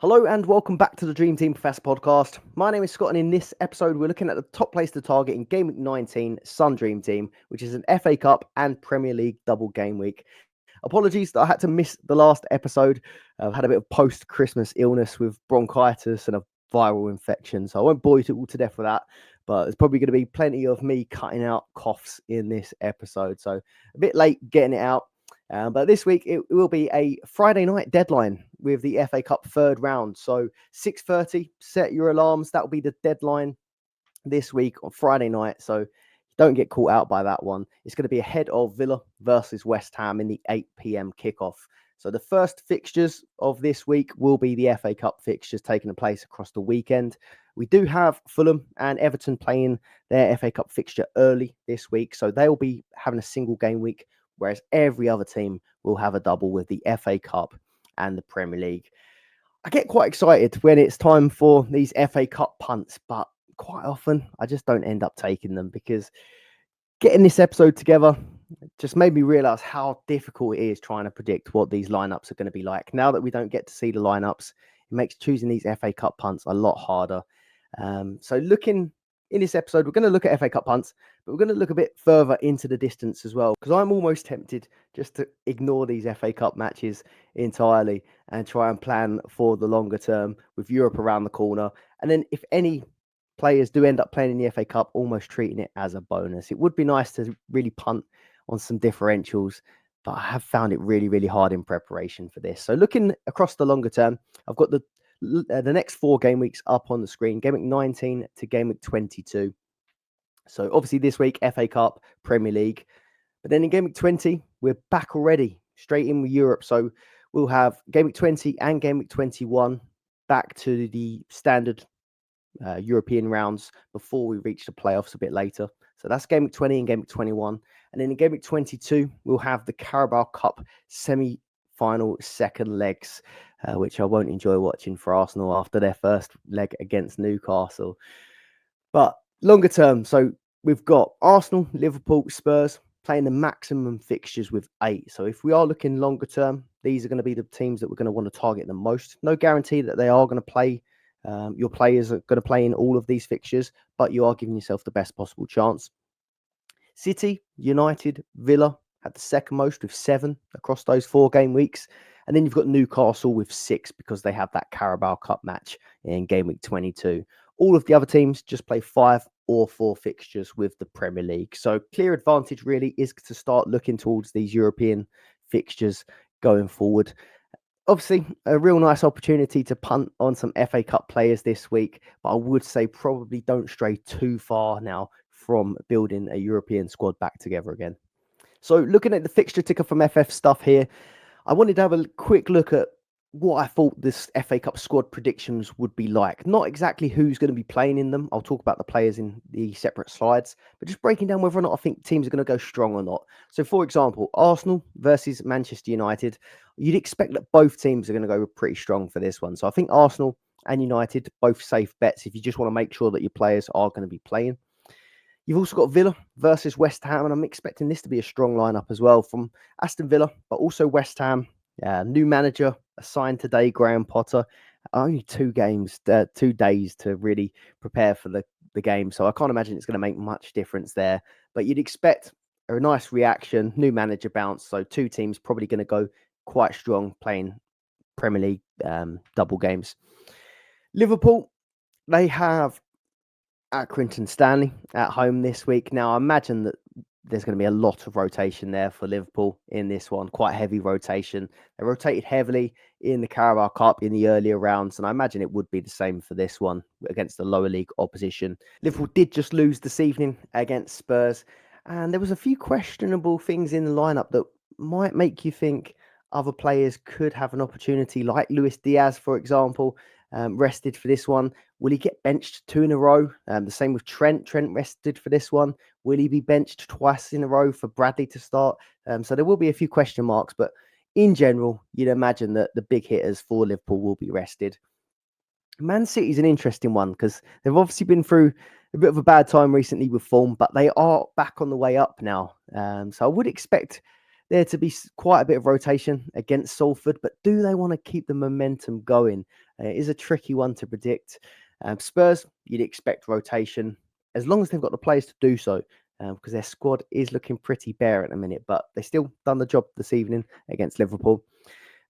Hello and welcome back to the Dream Team Professor podcast. My name is Scott and in this episode we're looking at the top place to target in Game Week 19 Sun Dream Team, which is an FA Cup and Premier League double game week. Apologies that I had to miss the last episode. I've had a bit of post-Christmas illness with bronchitis and a viral infection, so I won't bore you all to death with that, but there's probably going to be plenty of me cutting out coughs in this episode, so a bit late getting it out. But this week it will be a Friday night deadline with the FA Cup third round. So 6:30, set your alarms. That will be the deadline this week on Friday night. So don't get caught out by that one. It's going to be ahead of Villa versus West Ham in the 8 p.m. kickoff. So the first fixtures of this week will be the FA Cup fixtures taking place across the weekend. We do have Fulham and Everton playing their FA Cup fixture early this week. So they'll be having a single game week, whereas every other team will have a double with the FA Cup and the Premier League. I get quite excited when it's time for these FA Cup punts, but quite often I just don't end up taking them because getting this episode together just made me realise how difficult it is trying to predict what these lineups are going to be like. Now that we don't get to see the lineups, it makes choosing these FA Cup punts a lot harder. So looking in this episode, we're going to look at FA Cup punts, but we're going to look a bit further into the distance as well, because I'm almost tempted just to ignore these FA Cup matches entirely and try and plan for the longer term with Europe around the corner. And then if any players do end up playing in the FA Cup, almost treating it as a bonus. It would be nice to really punt on some differentials, but I have found it really, really hard in preparation for this. So looking across the longer term, I've got the next 4 game weeks up on the screen, Game Week 19 to Game Week 22. So obviously this week, FA Cup, Premier League. But then in Game Week 20, we're back already, straight in with Europe. So we'll have Game Week 20 and Game Week 21 back to the standard European rounds before we reach the playoffs a bit later. So that's Game Week 20 and Game Week 21. And then in Game Week 22, we'll have the Carabao Cup semi-final second legs, which I won't enjoy watching for Arsenal after their first leg against Newcastle. But longer term, so we've got Arsenal, Liverpool, Spurs playing the maximum fixtures with 8. So if we are looking longer term, these are going to be the teams that we're going to want to target the most. No guarantee that they are going to play. Your players are going to play in all of these fixtures, but you are giving yourself the best possible chance. City, United, Villa had the second most with 7 across those 4 game weeks. And then you've got Newcastle with 6 because they have that Carabao Cup match in Game Week 22. All of the other teams just play 5 or 4 fixtures with the Premier League. So clear advantage really is to start looking towards these European fixtures going forward. Obviously, a real nice opportunity to punt on some FA Cup players this week, but I would say probably don't stray too far now from building a European squad back together again. So looking at the fixture ticker from FF Stuff here, I wanted to have a quick look at what I thought this FA Cup squad predictions would be like. Not exactly who's going to be playing in them. I'll talk about the players in the separate slides, but just breaking down whether or not I think teams are going to go strong or not. So for example, Arsenal versus Manchester United, you'd expect that both teams are going to go pretty strong for this one. So I think Arsenal and United, both safe bets if you just want to make sure that your players are going to be playing. You've also got Villa versus West Ham, and I'm expecting this to be a strong lineup as well from Aston Villa, but also West Ham. New manager assigned today, Graham Potter. Only 2 days to really prepare for the game. So I can't imagine it's going to make much difference there. But you'd expect a nice reaction, new manager bounce. So 2 teams probably going to go quite strong playing Premier League double games. Liverpool, they have Accrington Stanley at home this week. Now, I imagine that there's going to be a lot of rotation there for Liverpool in this one, quite heavy rotation. They rotated heavily in the Carabao Cup in the earlier rounds, and I imagine it would be the same for this one against the lower league opposition. Liverpool did just lose this evening against Spurs, and there was a few questionable things in the lineup that might make you think other players could have an opportunity, like Luis Diaz, for example, rested for this one. Will he get benched 2 in a row? The same with Trent. Trent rested for this one. Will he be benched twice in a row for Bradley to start? So there will be a few question marks, but in general, you'd imagine that the big hitters for Liverpool will be rested. Man City is an interesting one because they've obviously been through a bit of a bad time recently with form, but they are back on the way up now. So I would expect there to be quite a bit of rotation against Salford, but do they want to keep the momentum going It is a tricky one to predict. Spurs, you'd expect rotation as long as they've got the players to do so, because their squad is looking pretty bare at the minute, but they still done the job this evening against Liverpool.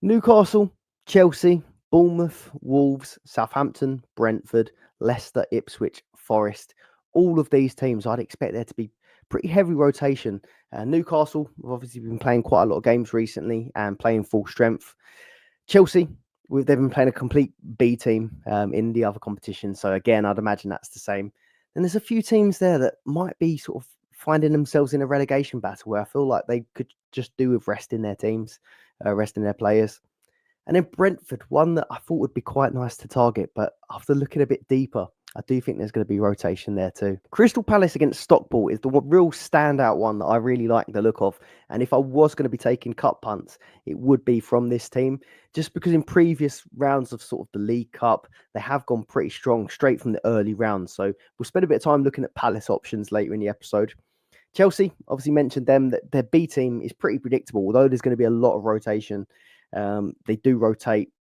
Newcastle, Chelsea, Bournemouth, Wolves, Southampton, Brentford, Leicester, Ipswich, Forest. All of these teams, I'd expect there to be pretty heavy rotation. Newcastle have obviously been playing quite a lot of games recently and playing full strength. Chelsea, they've been playing a complete B team in the other competition. So again, I'd imagine that's the same. And there's a few teams there that might be sort of finding themselves in a relegation battle where I feel like they could just do with resting their teams, resting their players. And then Brentford, one that I thought would be quite nice to target, but after looking a bit deeper, I do think there's going to be rotation there too. Crystal Palace against Stockport is the real standout one that I really like the look of. And if I was going to be taking cup punts, it would be from this team. Just because in previous rounds of sort of the League Cup, they have gone pretty strong straight from the early rounds. So we'll spend a bit of time looking at Palace options later in the episode. Chelsea, obviously mentioned them, that their B team is pretty predictable, although there's going to be a lot of rotation. They do rotate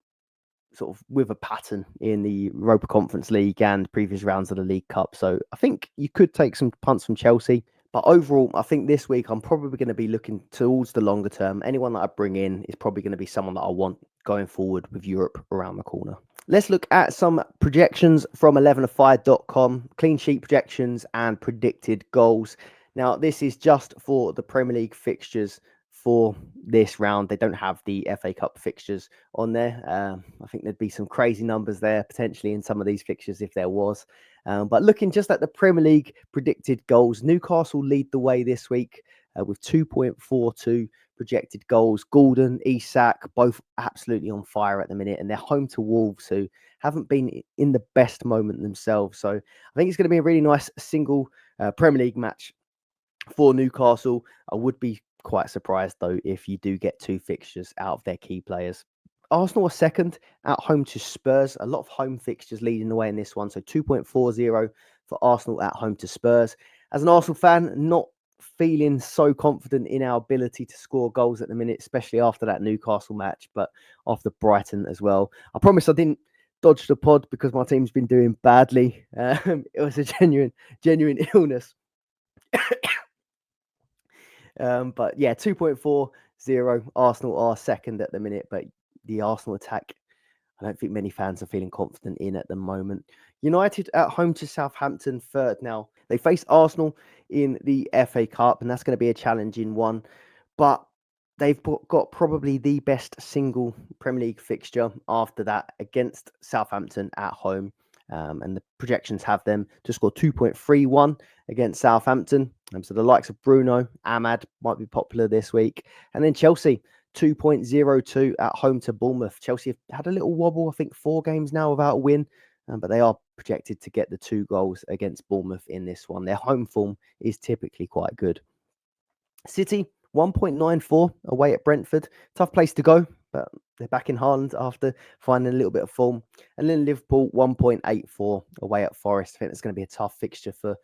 sort of with a pattern in the Europa Conference League and previous rounds of the League Cup. So I think you could take some punts from Chelsea. But overall, I think this week I'm probably going to be looking towards the longer term. Anyone that I bring in is probably going to be someone that I want going forward with Europe around the corner. Let's look at some projections from 11of5.com, clean sheet projections and predicted goals. Now, this is just for the Premier League fixtures for this round. They don't have the FA Cup fixtures on there. I think there'd be some crazy numbers there potentially in some of these fixtures if there was. But looking just at the Premier League predicted goals, Newcastle lead the way this week with 2.42 projected goals. Gordon, Isak, both absolutely on fire at the minute, and they're home to Wolves, who haven't been in the best moment themselves. So I think it's going to be a really nice single Premier League match for Newcastle. I would be quite surprised, though, if you do get two fixtures out of their key players. Arsenal are second at home to Spurs. A lot of home fixtures leading the way in this one. So 2.40 for Arsenal at home to Spurs. As an Arsenal fan, not feeling so confident in our ability to score goals at the minute, especially after that Newcastle match, but after Brighton as well. I promise I didn't dodge the pod because my team's been doing badly. It was a genuine illness. But yeah, 2.40. Arsenal are second at the minute, but the Arsenal attack, I don't think many fans are feeling confident in at the moment. United at home to Southampton, third now. They face Arsenal in the FA Cup, and that's going to be a challenging one. But they've got probably the best single Premier League fixture after that against Southampton at home. And the projections have them to score 2.31 against Southampton. So the likes of Bruno, Ahmad might be popular this week. And then Chelsea, 2.02 at home to Bournemouth. Chelsea have had a little wobble, I think 4 games now without a win, but they are projected to get the 2 goals against Bournemouth in this one. Their home form is typically quite good. City, 1.94 away at Brentford. Tough place to go, but they're back in Haaland after finding a little bit of form. And then Liverpool, 1.84 away at Forest. I think it's going to be a tough fixture for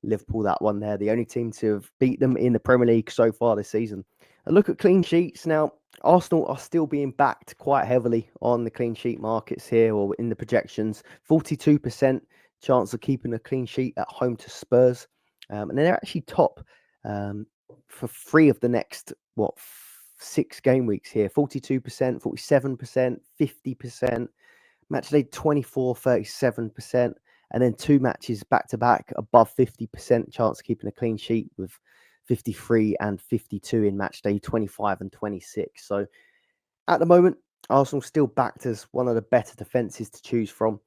Liverpool, that one there. The only team to have beat them in the Premier League so far this season. A look at clean sheets. Now, Arsenal are still being backed quite heavily on the clean sheet markets here, or in the projections. 42% chance of keeping a clean sheet at home to Spurs. And they're actually top for 3 of the next, 6 game weeks here. 42%, 47%, 50%. Match day 24, 37%. And then 2 matches back-to-back above 50% chance of keeping a clean sheet, with 53 and 52 in match day 25 and 26. So at the moment, Arsenal still backed as one of the better defences to choose from.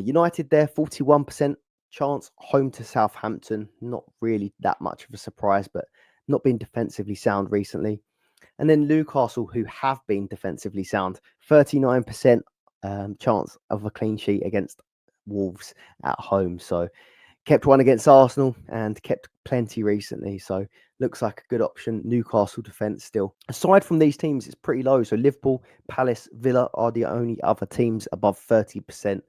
United there, 41% chance home to Southampton. Not really that much of a surprise, but not been defensively sound recently. And then Newcastle, who have been defensively sound, 39% chance of a clean sheet against Wolves at home. So kept one against Arsenal and kept plenty recently. So looks like a good option. Newcastle defence still. Aside from these teams, it's pretty low. So Liverpool, Palace, Villa are the only other teams above 30%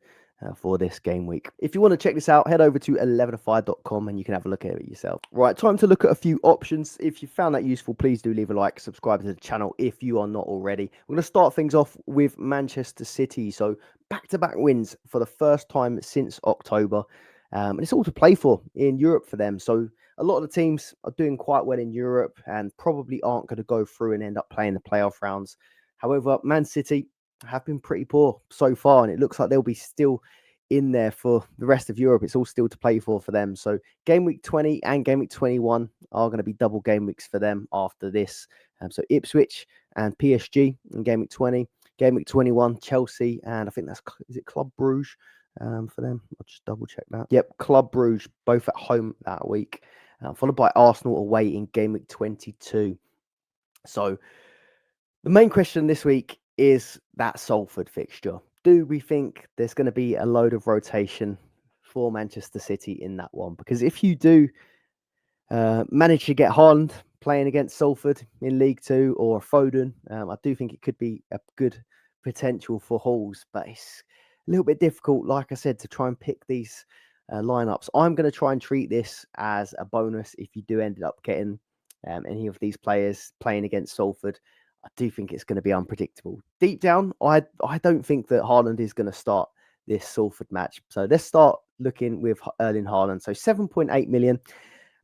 for this game week. If you want to check this out, head over to 11afire.com and you can have a look at it yourself. Right, time to look at a few options. If you found that useful, please do leave a like, subscribe to the channel if you are not already. We're going to start things off with Manchester City. So back-to-back wins for the first time since October. And it's all to play for in Europe for them. So a lot of the teams are doing quite well in Europe and probably aren't going to go through and end up playing the playoff rounds. However, Man City have been pretty poor so far, and it looks like they'll be still in there for the rest of Europe. It's all still to play for them. So game week 20 and game week 21 are going to be double game weeks for them after this. So Ipswich and PSG in game week 20, game week 21, Chelsea, and I think is it Club Brugge for them? I'll just double check that. Yep, Club Brugge, both at home that week, followed by Arsenal away in game week 22. So the main question this week is that Salford fixture. Do we think there's going to be a load of rotation for Manchester City in that one? Because if you do manage to get Haaland playing against Salford in League Two or Foden, I do think it could be a good potential for Halls, but it's a little bit difficult, like I said, to try and pick these lineups. I'm going to try and treat this as a bonus if you do end up getting any of these players playing against Salford. I do think it's going to be unpredictable. Deep down, I don't think that Haaland is going to start this Salford match. So let's start looking with Erling Haaland. So 7.8 million,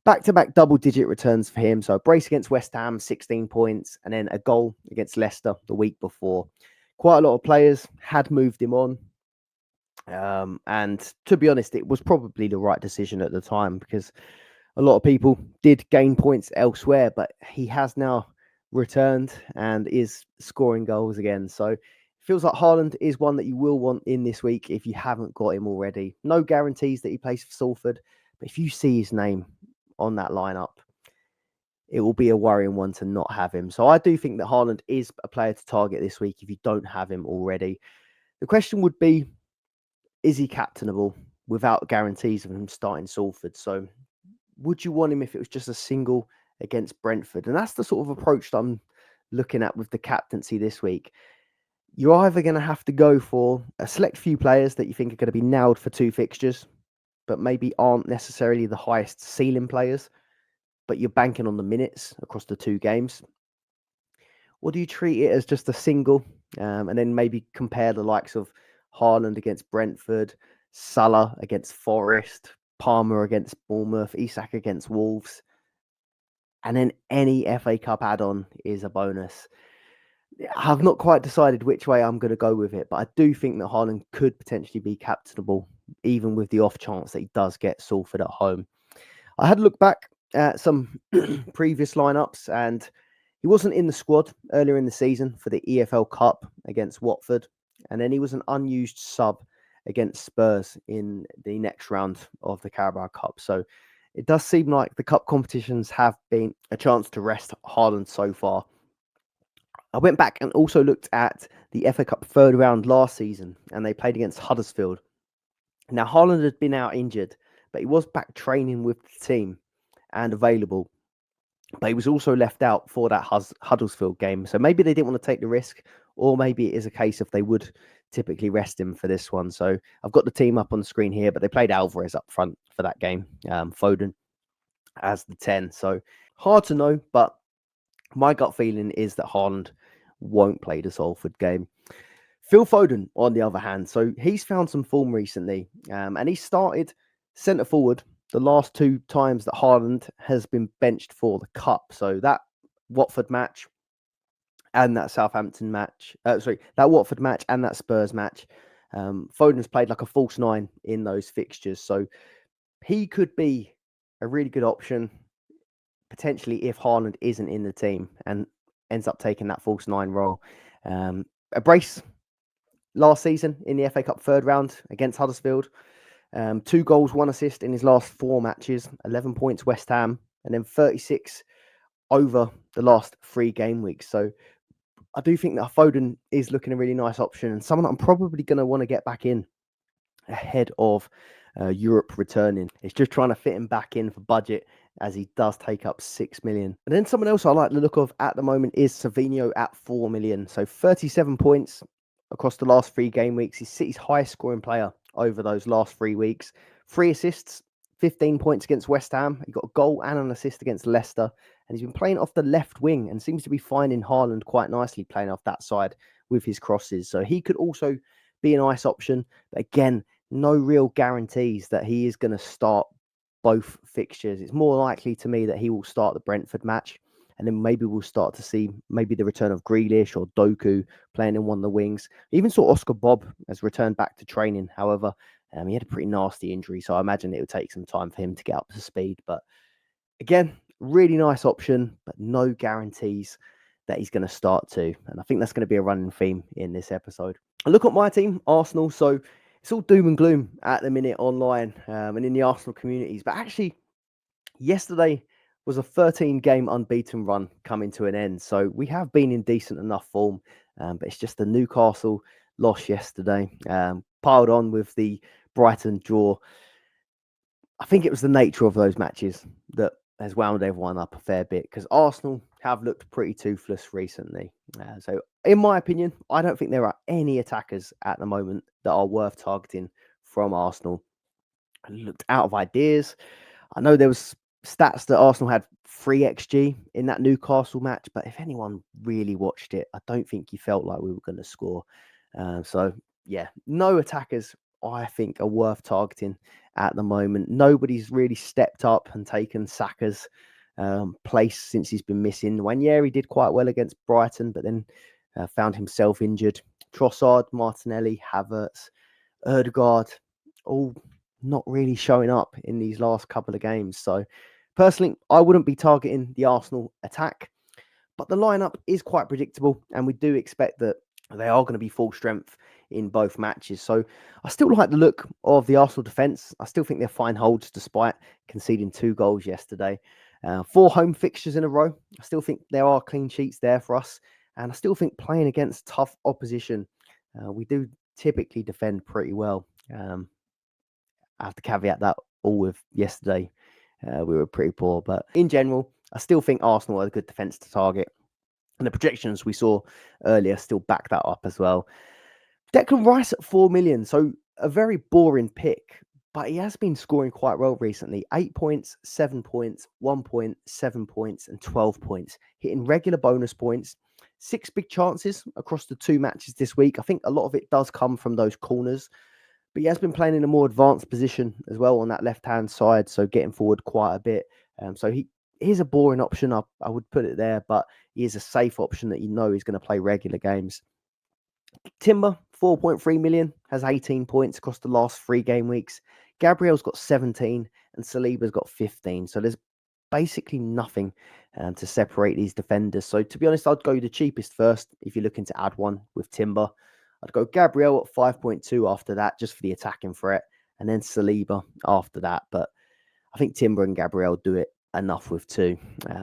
back-to-back double-digit returns for him. So a brace against West Ham, 16 points, and then a goal against Leicester the week before. Quite a lot of players had moved him on. And to be honest, it was probably the right decision at the time because a lot of people did gain points elsewhere, but he has now returned and is scoring goals again. So it feels like Haaland is one that you will want in this week if you haven't got him already. No guarantees that he plays for Salford, but if you see his name on that lineup, it will be a worrying one to not have him. So I do think that Haaland is a player to target this week if you don't have him already. The question would be, is he captainable without guarantees of him starting Salford? So would you want him if it was just a single against Brentford? And that's the sort of approach that I'm looking at with the captaincy this week. You're either going to have to go for a select few players that you think are going to be nailed for 2 fixtures, but maybe aren't necessarily the highest ceiling players, but you're banking on the minutes across the 2 games. Or do you treat it as just a single and then maybe compare the likes of Haaland against Brentford, Salah against Forest, Palmer against Bournemouth, Isak against Wolves, and then any FA Cup add-on is a bonus. I've not quite decided which way I'm going to go with it, but I do think that Haaland could potentially be captainable, even with the off chance that he does get Salford at home. I had a look back at some previous lineups, and he wasn't in the squad earlier in the season for the EFL Cup against Watford, and then he was an unused sub against Spurs in the next round of the Carabao Cup. So it does seem like the cup competitions have been a chance to rest Haaland so far. I went back and also looked at the FA Cup third round last season, and they played against Huddersfield. Now, Haaland had been out injured, but he was back training with the team and available. But he was also left out for that Huddersfield game. So maybe they didn't want to take the risk, or maybe it is a case of they would typically rest him for this one. So I've got the team up on the screen here, but they played Alvarez up front for that game, Foden as the 10. So hard to know, but my gut feeling is that Haaland won't play the Salford game. Phil Foden, on the other hand, so he's found some form recently, and he started centre forward the last 2 times that Haaland has been benched for the Cup. So that Watford match and that Southampton match, that Watford match and that Spurs match, Foden's played like a false 9 in those fixtures. So he could be a really good option, potentially, if Haaland isn't in the team and ends up taking that false 9 role. A brace last season in the FA Cup third round against Huddersfield. 2 goals, 1 assist in his last 4 matches, 11 points West Ham, and then 36 over the last 3 game weeks. So I do think that Foden is looking a really nice option and someone that I'm probably going to want to get back in ahead of Europe returning. It's just trying to fit him back in for budget, as he does take up 6 million. And then someone else I like the look of at the moment is Savinho at 4 million. So 37 points across the last 3 game weeks. He's City's highest scoring player over those last 3 weeks. 3 assists, 15 points against West Ham. He got a goal and an assist against Leicester. And he's been playing off the left wing and seems to be finding Haaland quite nicely playing off that side with his crosses. So he could also be a nice option. But again, no real guarantees that he is going to start both fixtures. It's more likely to me that he will start the Brentford match. And then maybe we'll start to see maybe the return of Grealish or Doku playing in one of the wings. Even saw Oscar Bob has returned back to training. However, he had a pretty nasty injury, so I imagine it would take some time for him to get up to speed. But again, really nice option, but no guarantees that he's going to start to. And I think that's going to be a running theme in this episode. I look at my team, Arsenal. So it's all doom and gloom at the minute online and in the Arsenal communities. But actually, yesterday was a 13-game unbeaten run coming to an end. So we have been in decent enough form, but it's just the Newcastle loss yesterday, piled on with the Brighton draw. I think it was the nature of those matches that has wound everyone up a fair bit, because Arsenal have looked pretty toothless recently. So in my opinion, I don't think there are any attackers at the moment that are worth targeting from Arsenal. I looked out of ideas. I know there was stats that Arsenal had 3 XG in that Newcastle match, but if anyone really watched it, I don't think you felt like we were going to score. So yeah, no attackers I think are worth targeting at the moment. Nobody's really stepped up and taken Saka's place since he's been missing. Wanyeri did quite well against Brighton, but then found himself injured. Trossard, Martinelli, Havertz, Ødegaard, all not really showing up in these last couple of games. So personally, I wouldn't be targeting the Arsenal attack, but the lineup is quite predictable, and we do expect that they are going to be full strength in both matches. So I still like the look of the Arsenal defence. I still think they're fine holds despite conceding 2 goals yesterday. 4 home fixtures in a row. I still think there are clean sheets there for us. And I still think playing against tough opposition, we do typically defend pretty well. I have to caveat that all with yesterday. We were pretty poor. But in general, I still think Arsenal are a good defence to target. And the projections we saw earlier still back that up as well. Declan Rice at 4 million. So a very boring pick, but he has been scoring quite well recently. 8 points, 7 points, 1 point, 7 points, and 12 points. Hitting regular bonus points. 6 big chances across the 2 matches this week. I think a lot of it does come from those corners, but he has been playing in a more advanced position as well on that left-hand side, so getting forward quite a bit. So he is a boring option. I would put it there, but he is a safe option that you know he's going to play regular games. Timber, 4.3 million, has 18 points across the last 3 game weeks. Gabriel's got 17 and Saliba's got 15. So there's basically nothing to separate these defenders. So to be honest, I'd go the cheapest first if you're looking to add one with Timber. I'd go Gabriel at 5.2 after that, just for the attacking threat, and then Saliba after that. But I think Timber and Gabriel do it enough with 2.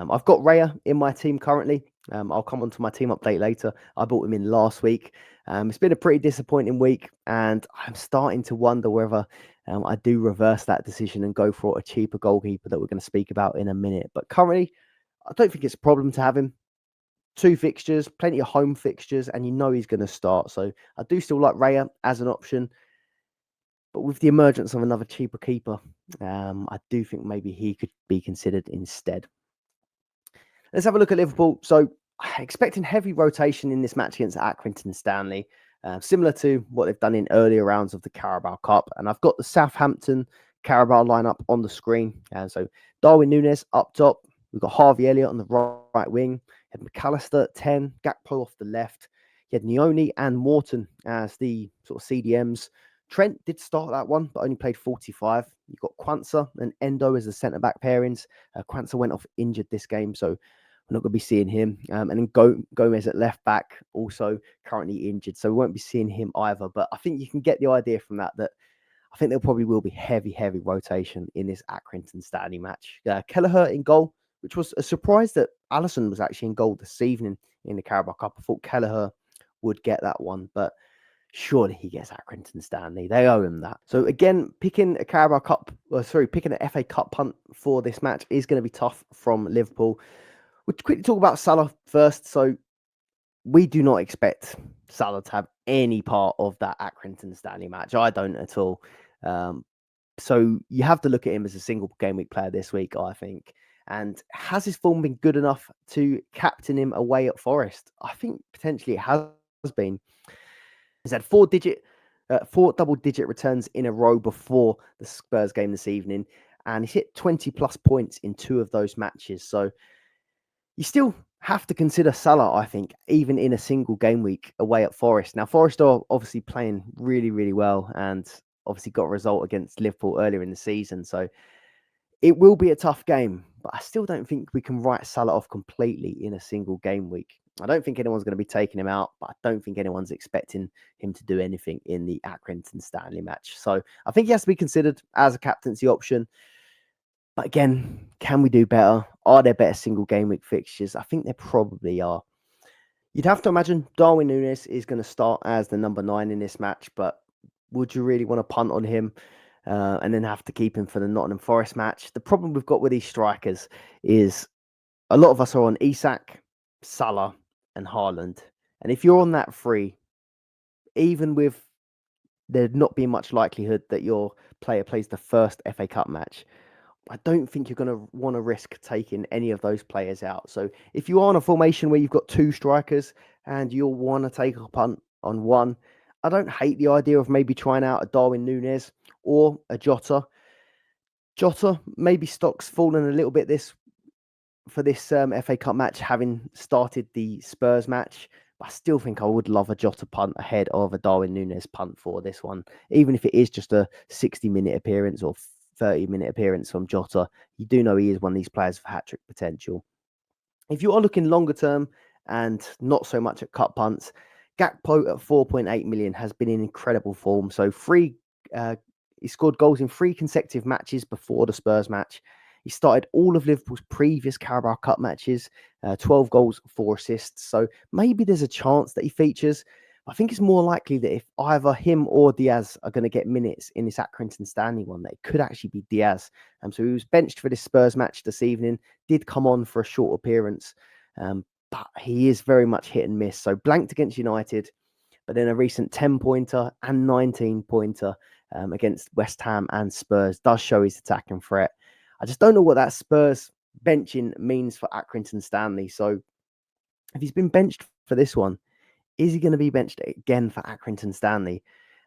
I've got Raya in my team currently. I'll come on to my team update later. I bought him in last week. It's been a pretty disappointing week, and I'm starting to wonder whether I do reverse that decision and go for a cheaper goalkeeper that we're going to speak about in a minute. But currently, I don't think it's a problem to have him. 2 fixtures, plenty of home fixtures, and you know he's going to start. So I do still like Raya as an option. But with the emergence of another cheaper keeper, I do think maybe he could be considered instead. Let's have a look at Liverpool. So expecting heavy rotation in this match against Accrington Stanley, similar to what they've done in earlier rounds of the Carabao Cup. And I've got the Southampton Carabao lineup on the screen. So Darwin Núñez up top. We've got Harvey Elliott on the right wing. You had McAllister at 10, Gakpo off the left. You had Nioni and Morton as the sort of CDMs. Trent did start that one, but only played 45. You've got Quansah and Endo as the centre-back pairings. Quansah went off injured this game, so we're not going to be seeing him. And then Gomez at left-back, also currently injured, so we won't be seeing him either. But I think you can get the idea from that I think there probably will be heavy rotation in this Accrington Stanley match. Kelleher in goal, which was a surprise that Alisson was actually in goal this evening in the Carabao Cup. I thought Kelleher would get that one, but surely he gets Accrington Stanley. They owe him that. So again, picking an FA Cup punt for this match is going to be tough from Liverpool. We'll quickly talk about Salah first. So we do not expect Salah to have any part of that Accrington Stanley match. I don't at all. So you have to look at him as a single game week player this week, I think. And has his form been good enough to captain him away at Forest? I think potentially it has been. He's had four double-digit returns in a row before the Spurs game this evening, and he's hit 20-plus points in 2 of those matches. So you still have to consider Salah, I think, even in a single game week away at Forest. Now, Forest are obviously playing really, really well and obviously got a result against Liverpool earlier in the season. So it will be a tough game, but I still don't think we can write Salah off completely in a single game week. I don't think anyone's going to be taking him out, but I don't think anyone's expecting him to do anything in the Accrington Stanley match. So I think he has to be considered as a captaincy option. But again, can we do better? Are there better single game week fixtures? I think there probably are. You'd have to imagine Darwin Núñez is going to start as the number 9 in this match, but would you really want to punt on him and then have to keep him for the Nottingham Forest match? The problem we've got with these strikers is a lot of us are on Isak, Salah, and Haaland. And if you're on that free, even with there not being much likelihood that your player plays the first FA Cup match, I don't think you're going to want to risk taking any of those players out. So if you are on a formation where you've got 2 strikers and you'll want to take a punt on one, I don't hate the idea of maybe trying out a Darwin Núñez or a Jota. Jota, maybe stock's fallen a little bit for this FA Cup match, having started the Spurs match. But I still think I would love a Jota punt ahead of a Darwin Núñez punt for this one, even if it is just a 60-minute appearance or 30-minute appearance from Jota. You do know he is one of these players with hat-trick potential. If you are looking longer term and not so much at cut punts, Gakpo at 4.8 million has been in incredible form. So he scored goals in 3 consecutive matches before the Spurs match. He started all of Liverpool's previous Carabao Cup matches, 12 goals, 4 assists. So maybe there's a chance that he features. I think it's more likely that if either him or Diaz are going to get minutes in this Accrington Stanley one, that it could actually be Diaz. So he was benched for this Spurs match this evening, did come on for a short appearance, but he is very much hit and miss. So blanked against United, but then a recent 10-pointer and 19-pointer against West Ham and Spurs does show his attacking threat. I just don't know what that Spurs benching means for Accrington Stanley. So if he's been benched for this one, is he going to be benched again for Accrington Stanley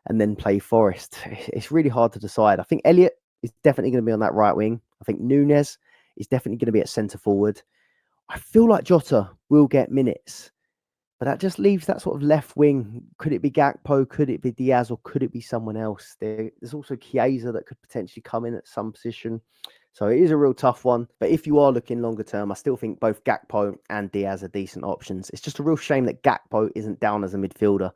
and then play Forest? It's really hard to decide. I think Elliott is definitely going to be on that right wing. I think Núñez is definitely going to be at centre forward. I feel like Jota will get minutes, but that just leaves that sort of left wing. Could it be Gakpo? Could it be Diaz? Or could it be someone else? There's also Chiesa that could potentially come in at some position. So it is a real tough one. But if you are looking longer term, I still think both Gakpo and Diaz are decent options. It's just a real shame that Gakpo isn't down as a midfielder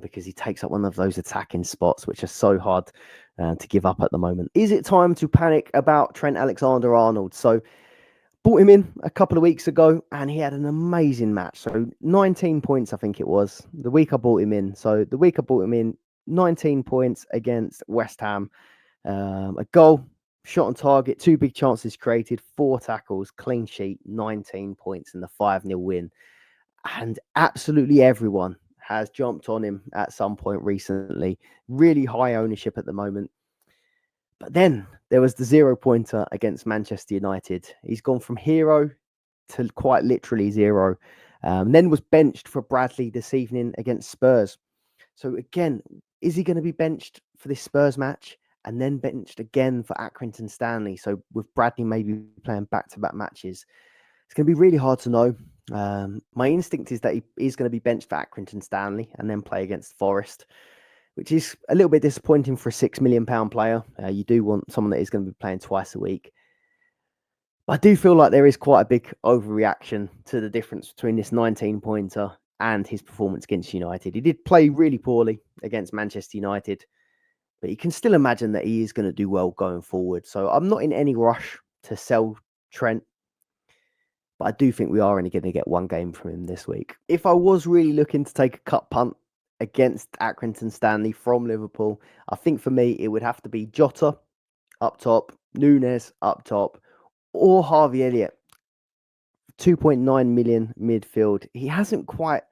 because he takes up one of those attacking spots, which are so hard to give up at the moment. Is it time to panic about Trent Alexander-Arnold? So bought him in a couple of weeks ago and he had an amazing match. So 19 points, I think it was, the week I bought him in. So the week I bought him in, 19 points against West Ham. A goal, shot on target, 2 big chances created, 4 tackles, clean sheet, 19 points in the 5-0 win. And absolutely everyone has jumped on him at some point recently. Really high ownership at the moment. But then there was the 0-pointer against Manchester United. He's gone from hero to quite literally 0. Then was benched for Bradley this evening against Spurs. So again, is he going to be benched for this Spurs match and then benched again for Accrington Stanley? So with Bradley maybe playing back-to-back matches, it's going to be really hard to know. My instinct is that he is going to be benched for Accrington Stanley and then play against Forest, which is a little bit disappointing for a £6 million player. You do want someone that is going to be playing twice a week. But I do feel like there is quite a big overreaction to the difference between this 19-pointer and his performance against United. He did play really poorly against Manchester United, but you can still imagine that he is going to do well going forward. So I'm not in any rush to sell Trent, but I do think we are only going to get one game from him this week. If I was really looking to take a cut punt against Accrington Stanley from Liverpool, I think for me it would have to be Jota up top, Núñez up top, or Harvey Elliott 2.9 million midfield. He hasn't quite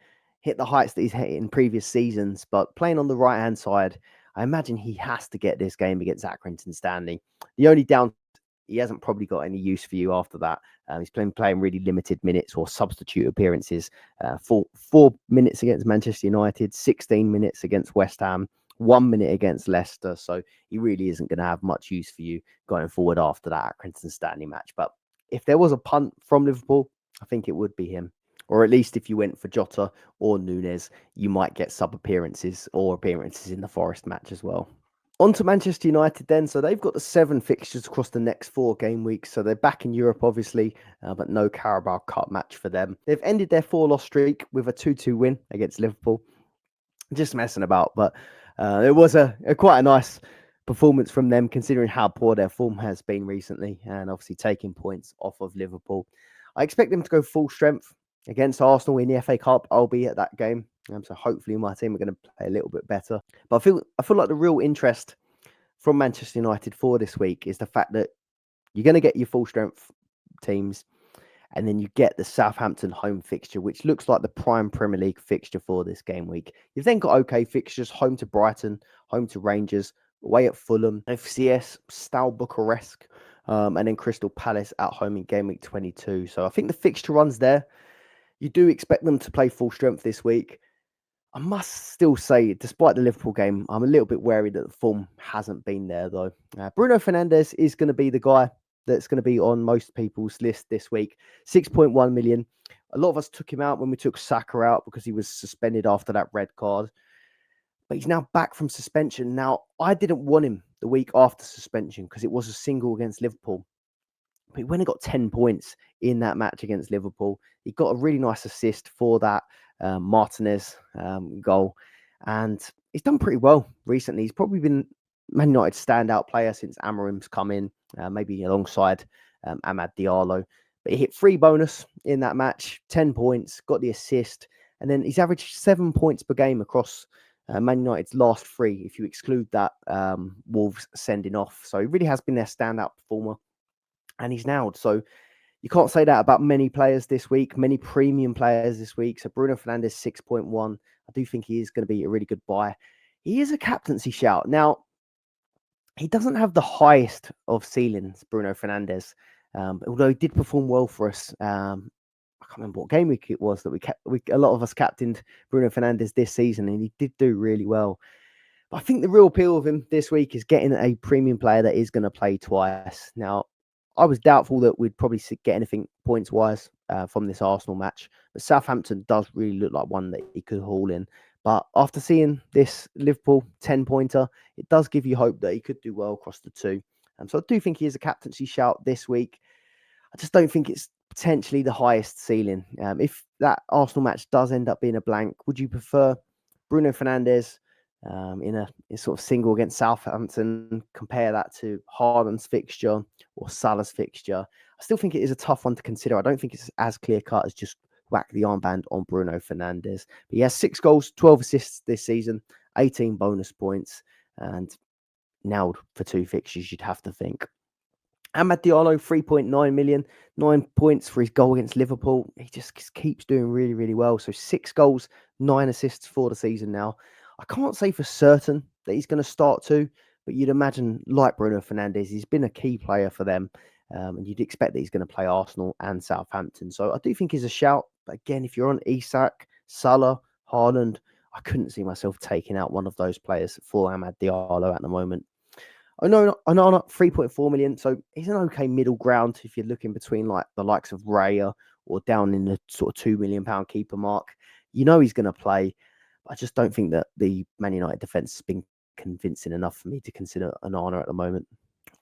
hit the heights that he's hit in previous seasons, but playing on the right-hand side, I imagine he has to get this game against Accrington Stanley. The only down, he hasn't probably got any use for you after that. He's playing really limited minutes or substitute appearances. 4 minutes against Manchester United, 16 minutes against West Ham, 1 minute against Leicester. So he really isn't going to have much use for you going forward after that Accrington Stanley match. But if there was a punt from Liverpool, I think it would be him. Or at least if you went for Jota or Nunes, you might get sub appearances or appearances in the Forest match as well. On to Manchester United then. So they've got the 7 fixtures across the next 4 game weeks. So they're back in Europe, obviously, but no Carabao Cup match for them. They've ended their 4-loss streak with a 2-2 win against Liverpool. Just messing about, but it was a quite a nice performance from them, considering how poor their form has been recently, and obviously taking points off of Liverpool. I expect them to go full strength against Arsenal in the FA Cup. I'll be at that game, so hopefully my team are going to play a little bit better. But I feel like the real interest from Manchester United for this week is the fact that you're going to get your full strength teams, and then you get the Southampton home fixture, which looks like the prime Premier League fixture for this game week. You've then got okay fixtures: home to Brighton, home to Rangers, away at Fulham, FCS, Steaua Bucharest, and then Crystal Palace at home in game week 22. So I think the fixture runs there. You do expect them to play full strength this week. I must still say, despite the Liverpool game, I'm a little bit wary that the form hasn't been there, though. Bruno Fernandes is going to be the guy that's going to be on most people's list this week. 6.1 million. A lot of us took him out when we took Saka out because he was suspended after that red card. But he's now back from suspension. Now, I didn't want him the week after suspension because it was a single against Liverpool. But he went and got 10 points in that match against Liverpool. He got a really nice assist for that Martinez goal. And he's done pretty well recently. He's probably been Man United's standout player since Amorim's come in, maybe alongside Amad Diallo. But he hit 3 bonus in that match, 10 points, got the assist. And then he's averaged 7 points per game across Man United's last 3, if you exclude that Wolves sending off. So he really has been their standout performer. And he's nailed. So you can't say that about many players this week, many premium players this week. So Bruno Fernandes, 6.1. I do think he is going to be a really good buy. He is a captaincy shout. Now, he doesn't have the highest of ceilings, Bruno Fernandes, although he did perform well for us. I can't remember what game week it was that a lot of us captained Bruno Fernandes this season, and he did do really well. But I think the real appeal of him this week is getting a premium player that is going to play twice. Now, I was doubtful that we'd probably get anything points-wise from this Arsenal match. But Southampton does really look like one that he could haul in. But after seeing this Liverpool 10-pointer, it does give you hope that he could do well across the 2. So I do think he is a captaincy shout this week. I just don't think it's potentially the highest ceiling. If that Arsenal match does end up being a blank, would you prefer Bruno Fernandes in a sort of single against Southampton, compare that to Haaland's fixture or Salah's fixture? I still think it is a tough one to consider. I don't think it's as clear-cut as just whack the armband on Bruno Fernandes. But he has 6 goals, 12 assists this season, 18 bonus points, and nailed for 2 fixtures, you'd have to think. Amad Diallo, 3.9 million, 9 points for his goal against Liverpool. He just keeps doing really, really well. So 6 goals, 9 assists for the season now. I can't say for certain that he's going to start to, but you'd imagine, like Bruno Fernandes, he's been a key player for them. And you'd expect that he's going to play Arsenal and Southampton. So I do think he's a shout. But again, if you're on Isak, Salah, Haaland, I couldn't see myself taking out one of those players for Amad Diallo at the moment. Onana, 3.4 million. So he's an okay middle ground if you're looking between like the likes of Raya or down in the sort of £2 million keeper mark. You know he's going to play. I just don't think that the Man United defence has been convincing enough for me to consider Onana at the moment.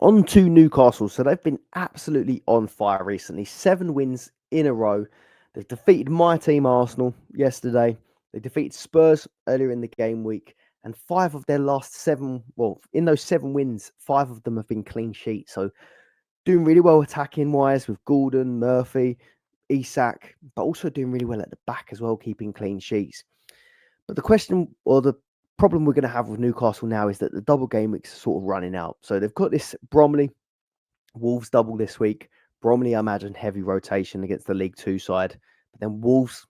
On to Newcastle. So they've been absolutely on fire recently. 7 wins in a row. They've defeated my team, Arsenal, yesterday. They defeated Spurs earlier in the game week. And 5 of their last 7, well, in those 7 wins, 5 of them have been clean sheets. So doing really well attacking-wise with Gordon, Murphy, Isak, but also doing really well at the back as well, keeping clean sheets. But the question, or the problem we're going to have with Newcastle now, is that the double game weeks are sort of running out. So they've got this Bromley Wolves double this week, Bromley, I imagine, heavy rotation against the League Two side. But then Wolves,